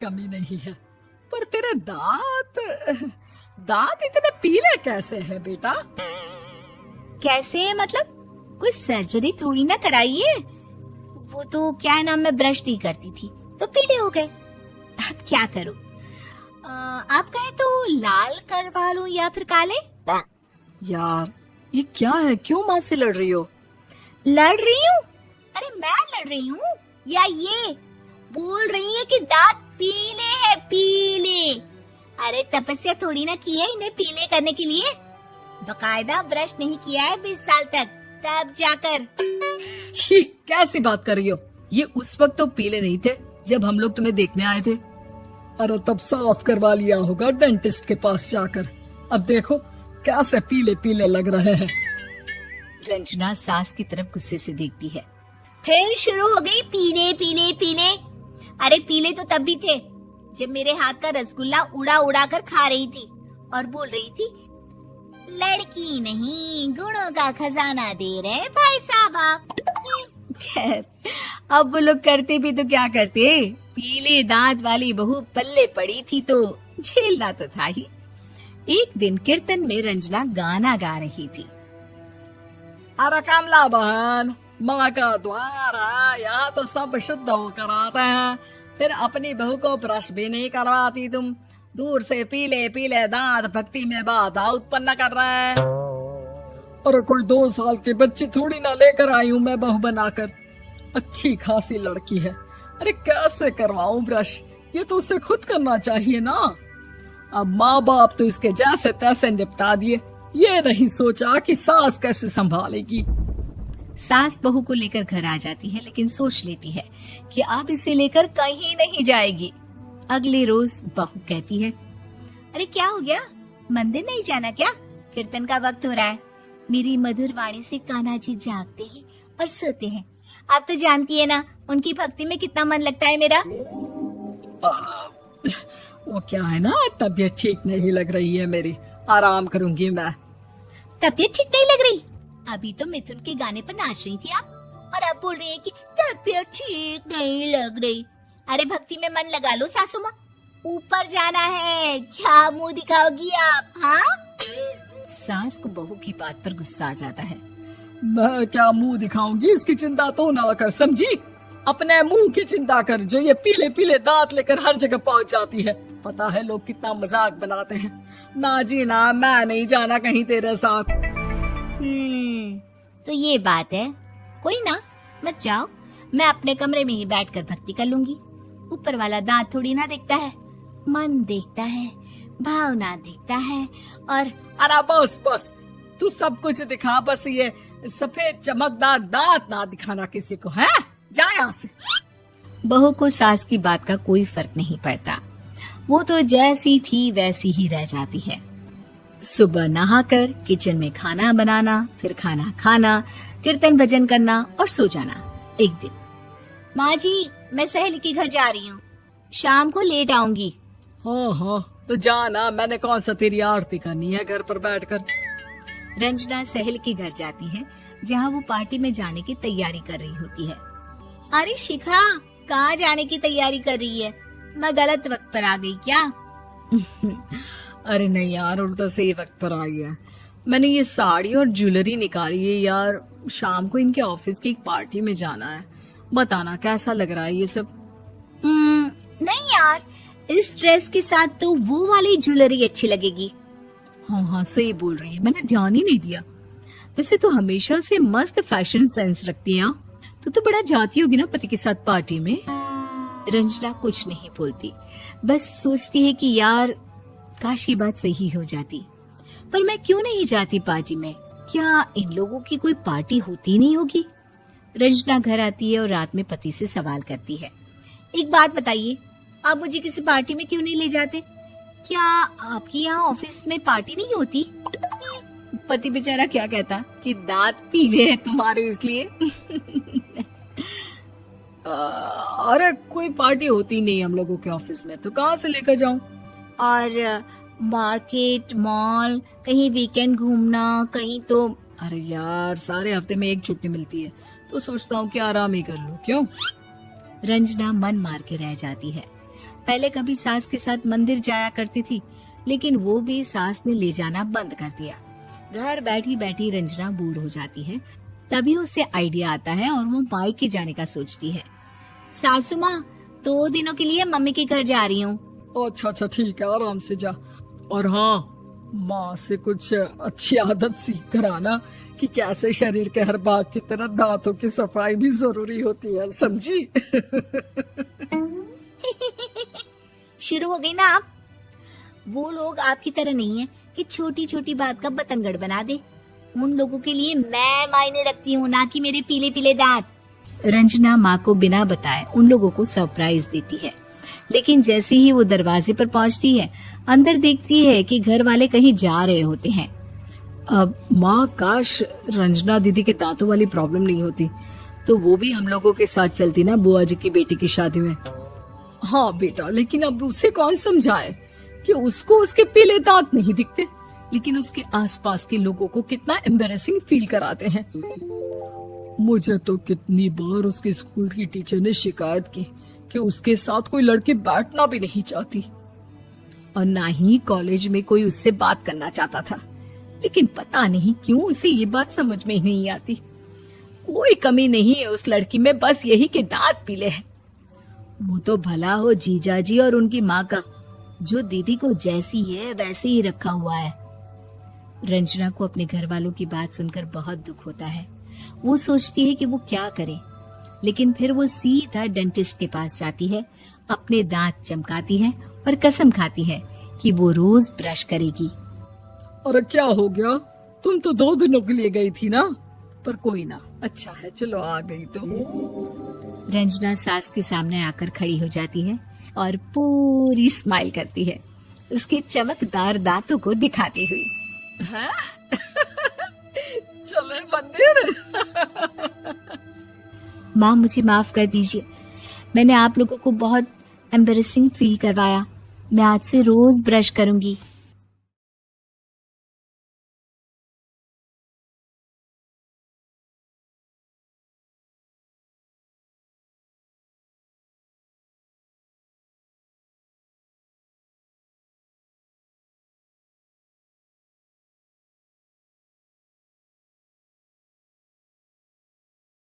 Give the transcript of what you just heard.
कमी नहीं है, पर तेरे दांत दांत इतने पीले कैसे हैं बेटा? कैसे मतलब? कोई सर्जरी थोड़ी ना कराई है। वो तो क्या है ना, मैं ब्रश नहीं करती थी तो पीले हो गए। अब क्या करूं? आप कहें तो लाल करवा लूं या फिर काले? यार ये क्या है, क्यों माँ से लड़ रही हो? लड़ रही हूँ? अरे मैं लड़ रही हूँ या ये बोल रही है कि दांत पीले हैं, पीले। अरे तपस्या थोड़ी ना की है इन्हें पीले करने के लिए। बकायदा ब्रश नहीं किया है 20 साल तक, तब जाकर। छी, कैसी बात कर रही हो? ये उस वक्त तो पीले नहीं थे जब हम लोग तुम्हें देखने आए थे। अरे तब साफ करवा लिया होगा डेंटिस्ट के पास जाकर। अब देखो कैसे पीले पीले लग रहे हैं। रंजना सास की तरफ गुस्से से देखती है। फिर शुरू हो गई पीले पीले पीले। अरे पीले तो तब भी थे जब मेरे हाथ का रसगुल्ला उड़ा उड़ा कर खा रही थी और बोल रही थी, लड़की नहीं गुणों का खजाना दे रहे भाई साहब आप। खैर अब वो लोग करते भी तो क्या करते, पीले दांत वाली बहू पल्ले पड़ी थी तो झेलना तो था ही। एक दिन कीर्तन में रंजना गाना गा रही थी। अरे कमला बहन, माँ का द्वार है, यहाँ तो सब शुद्ध होकर आते हैं, फिर अपनी बहू को ब्रश भी नहीं करवाती तुम। दूर से पीले पीले दांत भक्ति में बाधा उत्पन्न कर रहे हैं। अरे कोई 2 साल के बच्चे थोड़ी ना लेकर आई हूँ मैं बहू बनाकर। अच्छी खासी लड़की है, अरे कैसे करवाऊं ब्रश? ये तो उसे खुद करना चाहिए ना। अब माँ बाप तो इसके जैसे तैसे निपटा दिए, ये नहीं सोचा कि सास कैसे संभालेगी। सास बहू को लेकर घर आ जाती है, लेकिन सोच लेती है कि अब इसे लेकर कहीं नहीं जाएगी। अगले रोज बहू कहती है, अरे क्या हो गया, मंदिर नहीं जाना क्या? कीर्तन का वक्त हो रहा है। मेरी मधुर वाणी से कान्हा जी जागते हैं और सोते हैं। आप तो जानती है ना उनकी भक्ति में कितना मन लगता है मेरा। वो क्या है ना, तबीयत ठीक नहीं लग रही है मेरी, आराम करूंगी मैं। तबीयत ठीक नहीं लग रही? अभी तो मिथुन के गाने पर नाच रही थी आप, और अब बोल रही है कि तबीयत ठीक नहीं लग रही। अरे भक्ति में मन लगा लो सासू माँ, ऊपर जाना है, क्या मुंह दिखाओगी आप? हाँ? सास को बहू की बात पर गुस्सा आ जाता है। मैं क्या मुंह दिखाऊंगी, इसकी चिंता तो ना कर, समझी? अपने मुंह की चिंता कर, जो ये पीले पीले दांत लेकर हर जगह पहुंच जाती है। पता है लोग कितना मजाक बनाते हैं। ना जी ना, मैं नहीं जाना कहीं तेरे साथ। तो ये बात है। कोई ना, मत जाओ, मैं अपने कमरे में ही बैठकर भक्ति कर लूंगी। ऊपर वाला दांत थोड़ी ना देखता है, मन देखता है, भावना देखता है। और अरे बस बस, तू सब कुछ दिखा, बस ये सफेद चमकदार दांत ना दिखाना किसी को, है? जा यहाँ से। बहू को सास की बात का कोई फर्क नहीं पड़ता, वो तो जैसी थी वैसी ही रह जाती है। सुबह नहाकर किचन में खाना बनाना, फिर खाना खाना, कीर्तन भजन करना और सो जाना। एक दिन, माँ जी मैं सहेली के घर जा रही हूँ, शाम को लेट आऊंगी। हाँ हाँ तो जाना, मैंने कौन सा तेरी आरती करनी है घर पर बैठकर। रंजना सहेली के घर जाती है, जहाँ वो पार्टी में जाने की तैयारी कर रही होती है। अरे शिखा, कहाँ जाने की तैयारी कर रही है? मैं गलत वक्त पर आ गई क्या? अरे नहीं यार, उल्टा सही वक्त पर आ गया। मैंने ये साड़ी और ज्वेलरी निकाली है यार, शाम को इनके ऑफिस की एक पार्टी में जाना है। बताना कैसा लग रहा है ये सब? नहीं यार, इस ड्रेस के साथ तो वो वाली ज्वेलरी अच्छी लगेगी। हाँ हाँ सही बोल रही है, मैंने ध्यान ही नहीं दिया। वैसे तो हमेशा से मस्त फैशन सेंस रखती है। तो बड़ा जाती होगी ना पति के साथ पार्टी में। रंजना कुछ नहीं बोलती, बस सोचती है कि यार काश ये बात सही हो जाती। पर मैं क्यों नहीं जाती पार्टी में? क्या इन लोगों की कोई पार्टी होती नहीं होगी? रंजना घर आती है और रात में पति से सवाल करती है, एक बात बताइए, आप मुझे किसी पार्टी में क्यों नहीं ले जाते? क्या आपके यहाँ ऑफिस में पार्टी नहीं होती? पति बेचारा क्या कहता कि दांत पीले हैं तुम्हारे इसलिए। अरे कोई पार्टी होती नहीं हम लोगों के ऑफिस में, तो कहाँ से लेकर जाऊं? और मार्केट, मॉल, कहीं वीकेंड घूमना, कहीं तो। अरे यार सारे हफ्ते में एक छुट्टी मिलती है, तो सोचता हूँ कि आराम ही कर लूं। क्यों? रंजना मन मार के रह जाती है। पहले कभी सास के साथ मंदिर जाया करती थी, लेकिन वो भी सास ने ले जाना बंद कर दिया। घर बैठी बैठी रंजना बोर हो जाती है। तभी उसे आइडिया आता है और वो मायके जाने का सोचती है। सासू माँ, 2 दिनों के लिए मम्मी के घर जा रही हूँ। अच्छा ठीक है, आराम से जा। और हाँ, माँ से कुछ अच्छी आदत सीख कर आना कि कैसे शरीर के हर भाग की तरह दांतों की सफाई भी जरूरी होती है, समझी? शुरू हो गई ना आप। वो लोग आपकी तरह नहीं है कि छोटी छोटी बात का बतंगड़ बना दे। उन लोगों के लिए मैं मायने रखती हूँ, ना कि मेरे पीले पीले दांत। रंजना माँ को बिना बताए उन लोगों को सरप्राइज देती है, लेकिन जैसे ही वो दरवाजे पर पहुंचती है, अंदर देखती है कि घर वाले कहीं जा रहे होते हैं। अब माँ, काश रंजना दीदी के दांतों वाली प्रॉब्लम नहीं होती तो वो भी हम लोगों के साथ चलती ना बुआ जी की बेटी की शादी में। हाँ बेटा, लेकिन अब उसे कौन समझाए कि उसको उसके पीले दांत नहीं दिखते, लेकिन उसके आसपास के लोगों को कितना एम्बैरेसिंग फील कराते हैं। मुझे तो कितनी बार उसके स्कूल की टीचर ने शिकायत की कि उसके साथ कोई लड़की बैठना भी नहीं चाहती, और ना ही कॉलेज में कोई उससे बात करना चाहता था। लेकिन पता नहीं क्यों उसे ये बात समझ में ही नहीं आती। कोई कमी नहीं है उस लड़की में, बस यही कि दांत पीले हैं। वो तो भला हो जीजा जी और उनकी माँ का, जो दीदी को जैसी है वैसे ही रखा हुआ है। रंजना को अपने घर वालों की बात सुनकर बहुत दुख होता है। वो सोचती है कि वो क्या करे, लेकिन फिर वो सीधा डेंटिस्ट के पास जाती है, अपने दांत चमकाती है और कसम खाती है कि वो रोज ब्रश करेगी। अरे क्या हो गया, तुम तो 2 दिनों के लिए गई थी ना। पर कोई ना, अच्छा है, चलो आ गई तो। रंजना सास के सामने आकर खड़ी हो जाती है और पूरी स्माइल करती है, उसके चमकदार दांतों को दिखाती हुई। चले मंदिर। माँ, मुझे माफ कर दीजिए, मैंने आप लोगों को बहुत एम्बैरेसिंग फील करवाया। मैं आज से रोज ब्रश करूंगी।